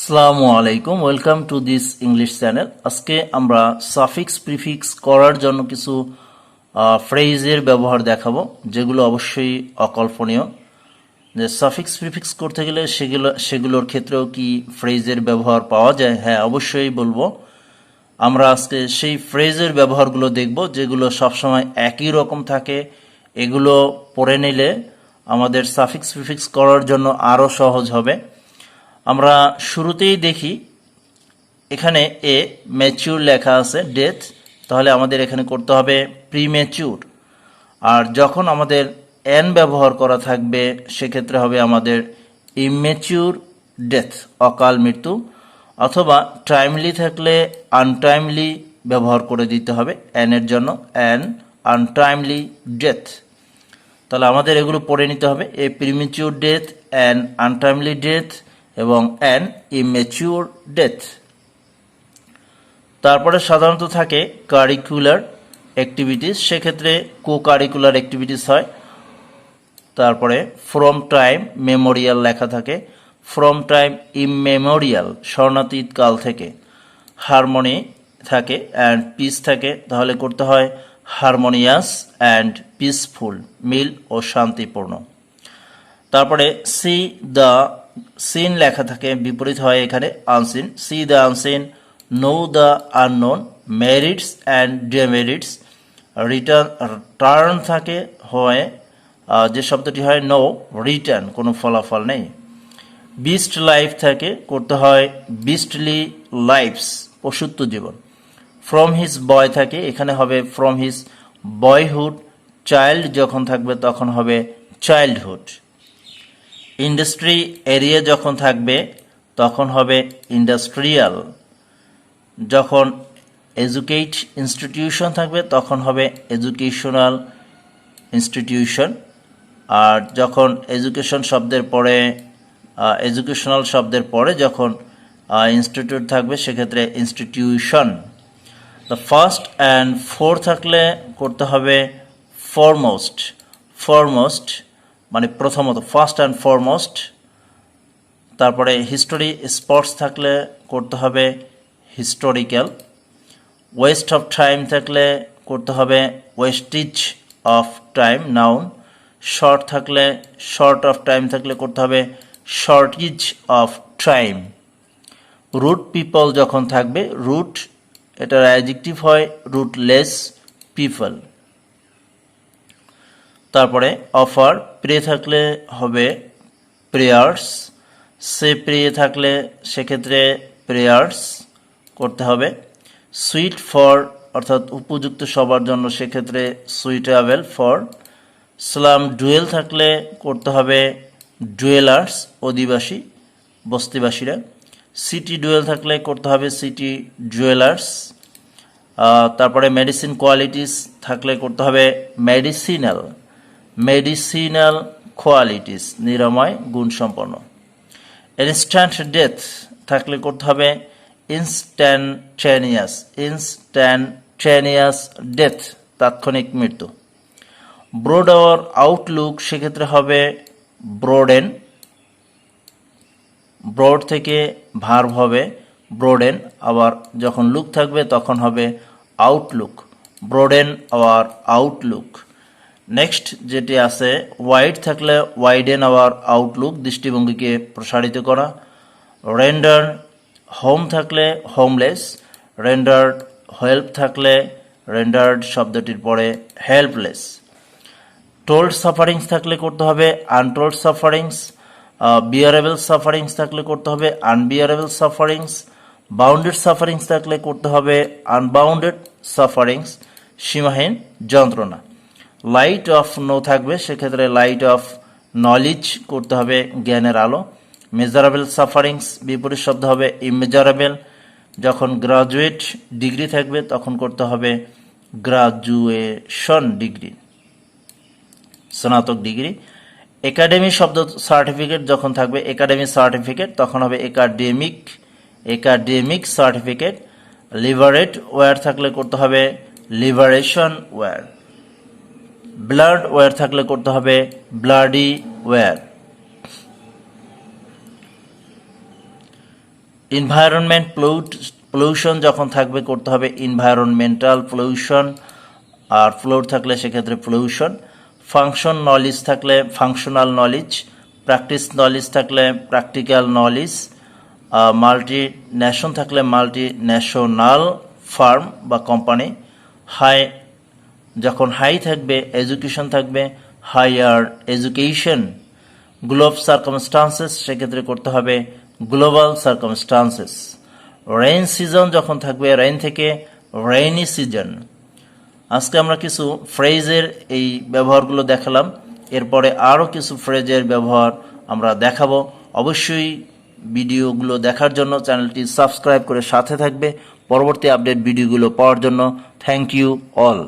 আসসালামু আলাইকুম, welcome to this English channel. আজকে আমরা সাফিক্স প্রিফিক্স করার জন্য কিছু ফ্রেজের ব্যবহার দেখাবো, যেগুলো অবশ্যই অকল্পনীয়। যে সাফিক্স প্রিফিক্স করতে গেলে সেগুলোর ক্ষেত্রেও কি ফ্রেজের ব্যবহার পাওয়া যায়? হ্যাঁ, অবশ্যই বলবো। আমরা আজকে সেই ফ্রেজের ব্যবহারগুলো দেখব, যেগুলো সবসময় একই রকম থাকে। এগুলো পড়ে নিলে আমাদের সাফিক্স প্রিফিক্স করার জন্য আরও সহজ হবে। আমরা শুরুতেই দেখি, এখানে এ ম্যাচিউর লেখা আছে ডেথ, তাহলে আমাদের এখানে করতে হবে প্রিম্যাচিউর। আর যখন আমাদের এন ব্যবহার করা থাকবে সেক্ষেত্রে হবে আমাদের ইম্যাচিউর ডেথ, অকাল মৃত্যু, অথবা টাইমলি থাকলে আনটাইমলি ব্যবহার করে দিতে হবে এন এর জন্য, অ্যান আনটাইমলি ডেথ। তাহলে আমাদের এগুলো পড়ে নিতে হবে, a premature death, an untimely death এবং অ্যান ইম্যাচিউর ডেথ। তারপরে সাধারণত থাকে কারিকুলার অ্যাক্টিভিটিস, সেক্ষেত্রে কো কারিকুলার অ্যাক্টিভিটিস হয়। তারপরে ফ্রম টাইম মেমোরিয়াল লেখা থাকে, ফ্রম টাইম ইমমেমোরিয়াল স্বর্ণাতীত কাল থেকে। হারমোনি থাকে অ্যান্ড পিস থাকে, তাহলে করতে হয় হারমোনিয়াস অ্যান্ড পিসফুল, মিল ও শান্তিপূর্ণ। তারপরে সি দ্য সিন লেখা থাকে, বিপরীত হয় এখানে unseen, C the unseen, know the unknown, merits and demerits. Turn থাকে হয়, যে শব্দটি হয় নো রিটার্ন, কোনো ফলাফল নেই। বিস্ট লাইফ থাকে, করতে হয় বিস্টলি লাইফস, পশুত্ব জীবন। ফ্রম হিজ বয় থাকে, এখানে হবে ফ্রম হিজ বয়হুড। চাইল্ড যখন থাকবে তখন হবে চাইল্ডহুড। ইন্ডাস্ট্রি এরিয়া যখন থাকবে তখন হবে ইন্ডাস্ট্রিয়াল। যখন এডুকেট ইনস্টিটিউশন থাকবে তখন হবে এডুকেশনাল ইনস্টিটিউশন। আর যখন এডুকেশনাল শব্দের পরে যখন ইনস্টিটিউট থাকবে সেক্ষেত্রে institution. The first and four থাকলে করতে হবে ফরমোস্ট, ফরমোস্ট মানে প্রথমত, ফার্স্ট অ্যান্ড ফরমোস্ট। তারপরে হিস্টোরি স্পটস থাকলে করতে হবে হিস্টোরিক্যাল। ওয়েস্ট অফ টাইম থাকলে করতে হবে ওয়েস্টিজ অফ টাইম, নাউন। শর্ট থাকলে, শর্ট অফ টাইম থাকলে করতে হবে শর্টিজ অফ টাইম। রুট পিপল যখন থাকবে, রুট এটার অ্যাডজেক্টিভ হয় রুটলেস পিপল। তারপরে অফার, প্রে থাকলে হবে প্রেয়ার্স, সে প্রে থাকলে সেক্ষেত্রে প্রেয়ার্স করতে হবে। সুইট ফর অর্থাৎ উপযুক্ত সবার জন্য, সেক্ষেত্রে সুইটেবল ফর। স্লাম ডুয়েল থাকলে করতে হবে ডুয়েলার্স, অধিবাসী বস্তিবাসীরা। সিটি ডুয়েল থাকলে করতে হবে সিটি ডুয়েলার্স। তারপরে মেডিসিন কোয়ালিটিস থাকলে করতে হবে মেডিসিনাল, মেডিসিনাল কোয়ালিটিস, নিরাময় গুণসম্পন্ন। ইনস্ট্যান্ট ডেথ থাকলে করতে হবে ইনস্ট্যান্টেনিয়াস, ইনস্ট্যান্টেনিয়াস ডেথ, তাৎক্ষণিক মৃত্যু। ব্রড আওয়ার আউটলুক সেক্ষেত্রে হবে ব্রোডেন, ব্রড থেকে ভার্ব হবে ব্রোডেন, আবার যখন লুক থাকবে তখন হবে আউটলুক, ব্রোডেন আওয়ার আউটলুক। নেক্সট যেটি আছে, ওয়াইড থাকলে ওয়াইডেন আওয়ার আউটলুক, দৃষ্টিভঙ্গিকে প্রসারিত করা। রেন্ডার, হোম থাকলে হোমলেস, রেন্ডার্ড। হেল্প থাকলে রেন্ডার্ড শব্দটির পরে হেল্পলেস। টোল্ড সাফারিংস থাকলে করতে হবে আনটোল্ড সাফারিংস। বিয়ারেবল সাফারিংস থাকলে করতে হবে আনবিয়ারেবল সাফারিংস। বাউন্ডেড সাফারিংস থাকলে করতে হবে আনবাউন্ডেড সাফারিংস, সীমাহীন যন্ত্রণা। লাইট অফ নো থাকবে, সেক্ষেত্রে লাইট অফ নলেজ করতে হবে জ্ঞানের আলো। মেজারেবল সাফারিংস বিপরীত শব্দ হবে ইমেজারেবল। যখন গ্রাজুয়েট ডিগ্রি থাকবে তখন করতে হবে গ্রাজুয়েশন ডিগ্রি, স্নাতক ডিগ্রি। একাডেমি শব্দ সার্টিফিকেট যখন থাকবে, একাডেমি সার্টিফিকেট তখন হবে একাডেমিক, একাডেমিক সার্টিফিকেট। লিবারেট ওয়্যার থাকলে করতে হবে লিবারেশন ওয়্যার। ব্লাড ওয়্যার থাকলে করতে হবে ব্লাডি ওয়্যার। এনভায়রনমেন্ট পলিউশন যখন থাকবে করতে হবে এনভায়রনমেন্টাল পলিউশন, আর ফ্লোর থাকলে সেক্ষেত্রে পলিউশন। ফাংশন নলেজ থাকলে ফাংশনাল নলেজ, প্র্যাকটিস নলেজ থাকলে প্র্যাকটিক্যাল নলেজ, মাল্টি ন্যাশন থাকলে মাল্টি ন্যাশনাল ফার্ম বা কোম্পানি। যখন হাই থাকবে এডুকেশন থাকবে হায়ার এডুকেশন। গ্লোব সার্কামস্টান্সেস সেক্ষেত্রে করতে হবে গ্লোবাল সার্কামস্টান্সেস। রেইন সিজন যখন থাকবে রেইন থেকে রেইনি সিজন। আজকে আমরা কিছু ফ্রেজের এই ব্যবহারগুলো দেখালাম, এরপরে আরও কিছু ফ্রেজের ব্যবহার আমরা দেখাবো। অবশ্যই ভিডিওগুলো দেখার জন্য চ্যানেলটি সাবস্ক্রাইব করে সাথে থাকবে পরবর্তী আপডেট ভিডিওগুলো পাওয়ার জন্য। Thank you all.